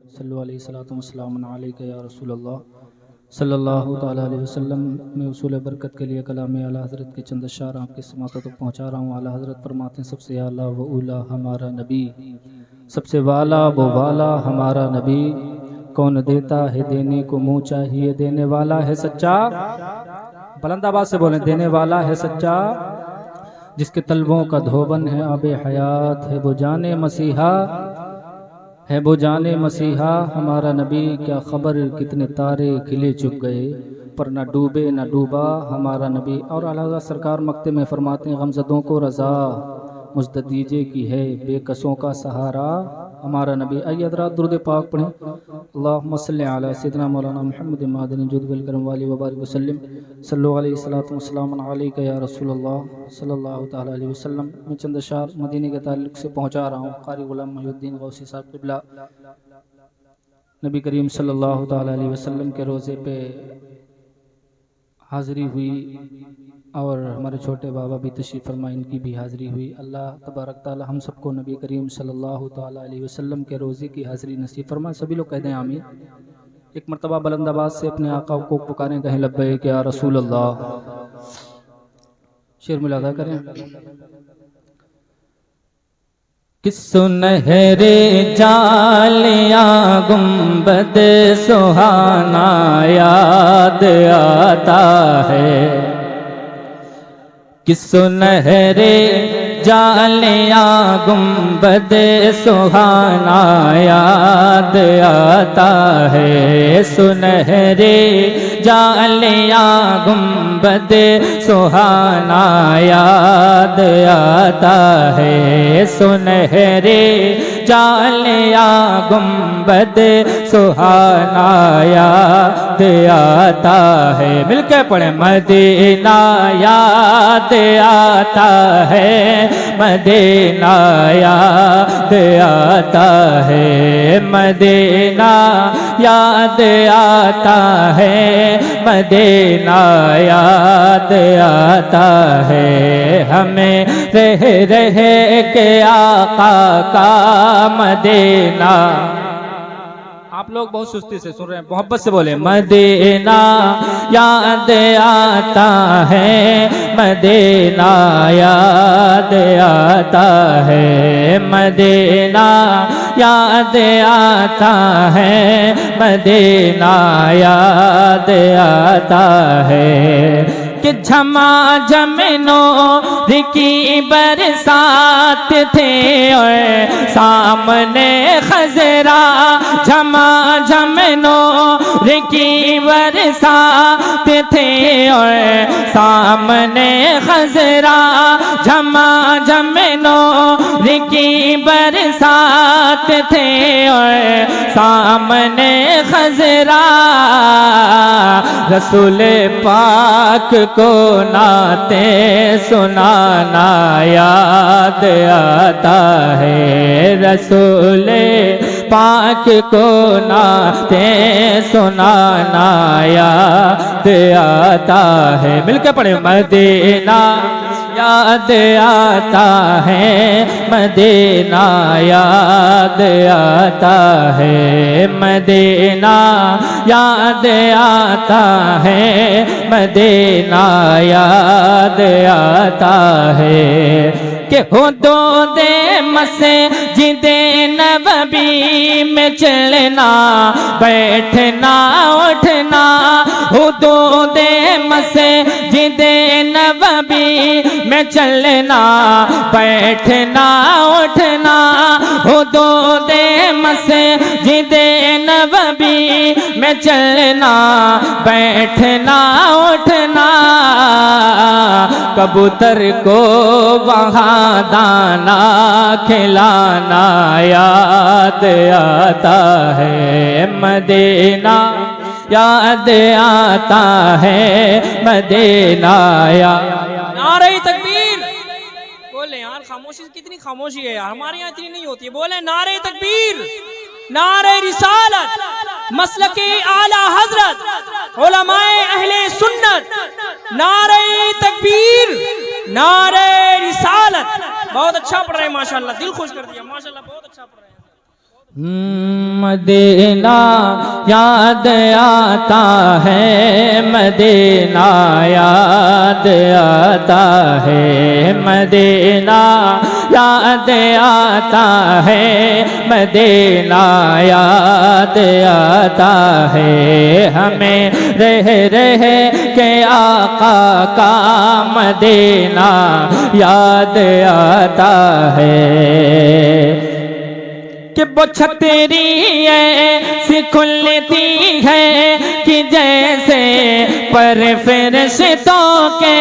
सल्लल्लाहु अलैहि सलातु वस्सलाम अलैका या रसूलल्लाह सल्लल्लाहु ताला अलैहि वसल्लम। मैं उसूल बरकत के लिए कलाम आला हज़रत के चंद अशार आपके समात तक पहुँचा रहा हूँ। आला हज़रत फरमाते हैं, सबसे आला व उला हमारा नबी, सबसे वाला वो वाला हमारा नबी। कौन देता है देने को मुँह चाहिए, देने वाला है सच्चा। बुलंद आवाज़ से बोलें, देने वाला है सच्चा। जिसके तलबों का धोबन है आबे हयात, है वो जाने मसीहा, है वो जाने मसीहा हमारा नबी। क्या खबर कितने तारे खिले चुप गए, पर न डूबे न डूबा हमारा नबी। और आला सरकार मक्ते में फरमाते हैं, गमज़दों को रज़ा मुझद दीजे की है, बेकसों का सहारा हमारा नबी। आइए हज़रात दुरूद पाक पढ़ें। अल्लाहुम्मा सल्लि अला सय्यिदिना मौलाना मुहम्मद मादनी जुद वल करम वाली व बारिक वसल्लम। सल्लल्लाहु अलैहि सलातु वस्सलाम अलैका या रसूलल्लाह सल्लल्लाहु ताला अलैहि वसल्लम। मैं चंद अशार मदीने के ताल्लुक़ से पहुँचा रहा हूँ। कारी गुलाम मुहिउद्दीन गौसी साहब क़िबला नबी करीम सल्लल्लाहु ताला अलैहि वसल्लम के रोज़े पे हाज़िरी हुई और हमारे छोटे बाबा भी तशरीफ़ फरमा, इनकी भी हाज़िरी हुई। अल्लाह तबारक ताला हम सबको नबी करीम सल्लल्लाहु ताला अलैहि वसल्लम के रोज़े की हाज़िरी नसीब फरमा। सभी लोग कह दें आमीन। एक मरतबा बुलंद आवाज़ से अपने आका को पुकारें, कहें लब्बैक या रसूल अल्लाह। शेर मुलादा करें। कि सुनहरे जालिया गुंबद सुहाना याद आता है, कि सुनहरे जालिया गुंबद सुहाना याद आता है। सुनहरे जालिया गुंबद सुहाना याद आता है। सुनहरे जालिया गुंबद सुहाना याद आता है। मिलके पढ़े, मदीना याद आता है, मदीना याद आता है, मदीना याद आता है, मदीना याद आता है। हमें रह रह के आका का मदीना। आप लोग बहुत सुस्ती से सुन रहे हैं, मोहब्बत से बोले, मदीना याद आता है, मदीना याद आता है, मदीना याद आता है, मदीना याद आता है। कि झमाझम नूर की बरसात थे और सामने खजरा, झमाझम नूर की बरसात थे और सामने खजरा, झमाझम नूर की बरसात थे और सामने खजरा। रसूल पाक को नाते सुनाना याद आता है, रसूल पाक को नाते सुनाना याद आता है। मिलके पढ़े, मदीना याद आता है, मदीना याद आता है, मदीना याद आता है, मदीना याद आता है। कि हो दो दे मस्जिदे नबवी में चलना बैठना उठना, हो दो दे मस्जिदे नबवी में चलना बैठना उठना, हो दो दे मस्जिदे नबवी में चलना बैठना उठना। कबूतर को वहाँ दाना खिलाना याद आता है, मदीना याद आता है, मदीना नारे तकबीर। बोले यार, खामोशी कितनी खामोशी है यार, हमारे यहाँ इतनी नहीं होती है। बोले नारे तकबीर, नारे रिसालत, मसलके आला हजरत, उलमाए अहले सुन्नत, नारे तकबीर, नारे रिसालत। बहुत अच्छा पढ़ रहे हैं माशाल्लाह, दिल खुश कर दिया माशाल्लाह, बहुत अच्छा पढ़ रहे हैं। मदीना याद आता है, मदीना याद आता है, मदीना याद आता है, मदीना याद आता है। हमें रह रह के आका का मदीना याद आता है कि वो छतरी ऐसी खुलती है कि जैसे पर फरिश्तों के,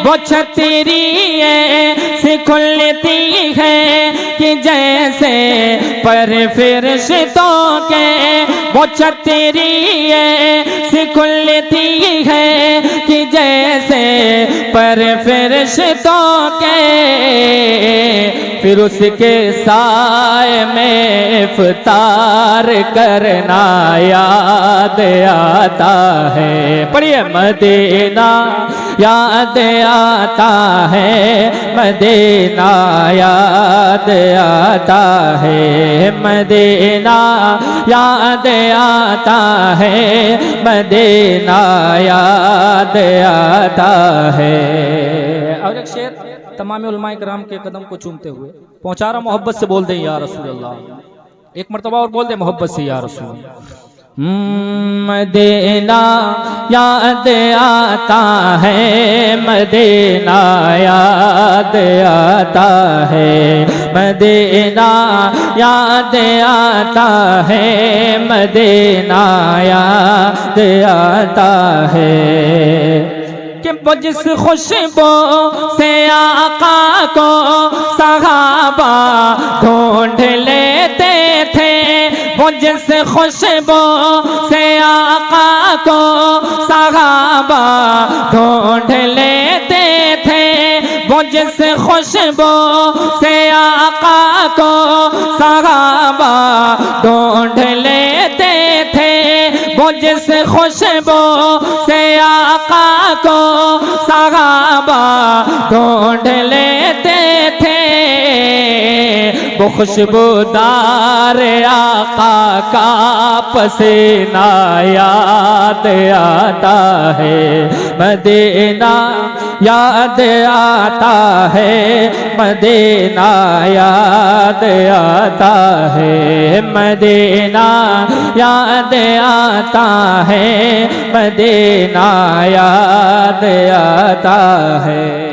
वो छतरी ऐसी खुलती है कि जैसे पर फरिश्तों के, वो छतरी ऐसी खुलती है कि जैसे पर फरिश्तों के। फिर उसके साए में इफ्तार करना याद आता है। पढ़िए, मदीना याद आता है, मदीना याद आता है, मदीना याद आता है, मदीना याद आता है। और एक शेर तमाम उलमाए किराम के कदम को चूमते हुए पहुंचा रहा, मोहब्बत से बोल दें या रसूल अल्लाह। एक मर्तबा और बोल दें मोहब्बत से या रसूल। मदीना याद आता है, मदीना याद आता है, मदीना याद आता है, मदीना याद आता है। कि वो जिस खुशबू से आका को सहाबा ढूंढ लेते थे, वो जिस खुशबू से आका को सहाबा ढूंढ लेते थे, वो जिस खुशबू से आका को सहाबा ढूंढ लेते थे, वो जिस खुशबू से आका को सहाबा ढूंढ लेते थे, वो खुशबूदार आका का पसीना याद आता है, मदीना याद आता है, मदीना याद आता है, मदीना याद आता है, मदीना याद आता है।